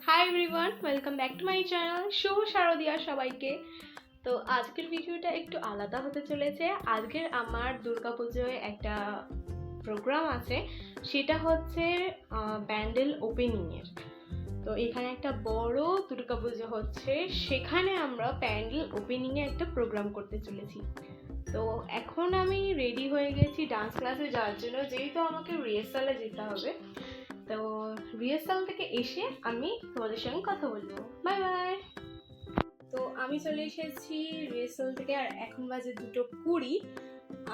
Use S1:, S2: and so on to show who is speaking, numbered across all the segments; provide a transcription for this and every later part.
S1: High everyone, welcome back to my channel. শুভ শারদিয়া সবাইকে। তো আজকের ভিডিওটা একটু আলাদা হতে চলেছে। আজকের আমার দুর্গাপুজোয় একটা প্রোগ্রাম আছে, সেটা হচ্ছে ব্যান্ডেল ওপেনিংয়ের। তো এখানে একটা বড় দুর্গাপুজো হচ্ছে, সেখানে আমরা প্যান্ডেল ওপেনিংয়ে একটা প্রোগ্রাম করতে চলেছি। তো এখন আমি রেডি হয়ে গেছি ডান্স ক্লাসে যাওয়ার জন্য, যেহেতু আমাকে রিহার্সালে যেতে হবে। তো রিহার্সাল থেকে এসে আমি তোমাদের সঙ্গে কথা বলবো। Bye bye. তো আমি চলে এসেছি রিহার্সাল থেকে, আর এখন বাজে 2:20।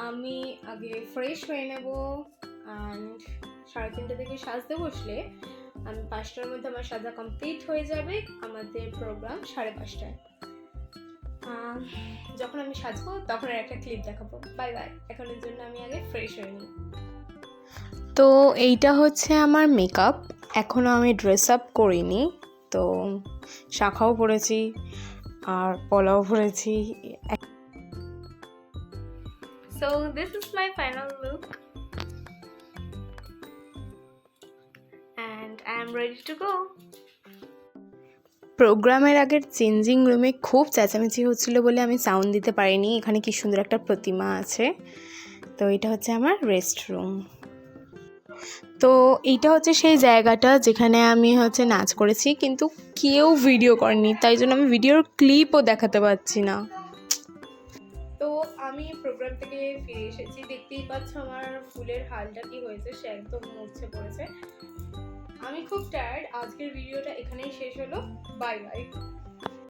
S1: আমি আগে ফ্রেশ হয়ে নেব, অ্যান্ড 3:30 থেকে সাজতে বসলে আমি 5টার মধ্যে আমার সাজা কমপ্লিট হয়ে যাবে। আমাদের প্রোগ্রাম 5:30টায়। যখন আমি সাজবো তখন একটা ক্লিপ দেখাবো। Bye bye. এখনের জন্য আমি আগে ফ্রেশ হয়ে নিই। তো এইটা হচ্ছে আমার মেকআপ। এখনও আমি ড্রেস আপ করিনি। তো শাখাও পরেছি আর পলাও পরেছি। So this is my final look and I am ready to go. প্রোগ্রামের আগের চেঞ্জিং রুমে খুব চেঁচামেচি হচ্ছিল বলে আমি সাউন্ড দিতে পারিনি। এখানে কি সুন্দর একটা প্রতিমা আছে। তো এটা হচ্ছে আমার রেস্ট রুম। তো এইটা হচ্ছে সেই জায়গাটা যেখানে আমি নাচ করেছি, কিন্তু কেউ ভিডিও করেনি, তাই জন্য আমি ভিডিওর ক্লিপও দেখাতে পারছি না। তো আমি প্রোগ্রাম থেকে ফিরে এসেছি। দেখতেই পাচ্ছ আমার ফুলের হালটা কি হয়েছে, সে একদম মুছে পড়েছে। আমি খুব টায়ার্ড। আজকের ভিডিওটা এখানেই শেষ হলো। Bye bye.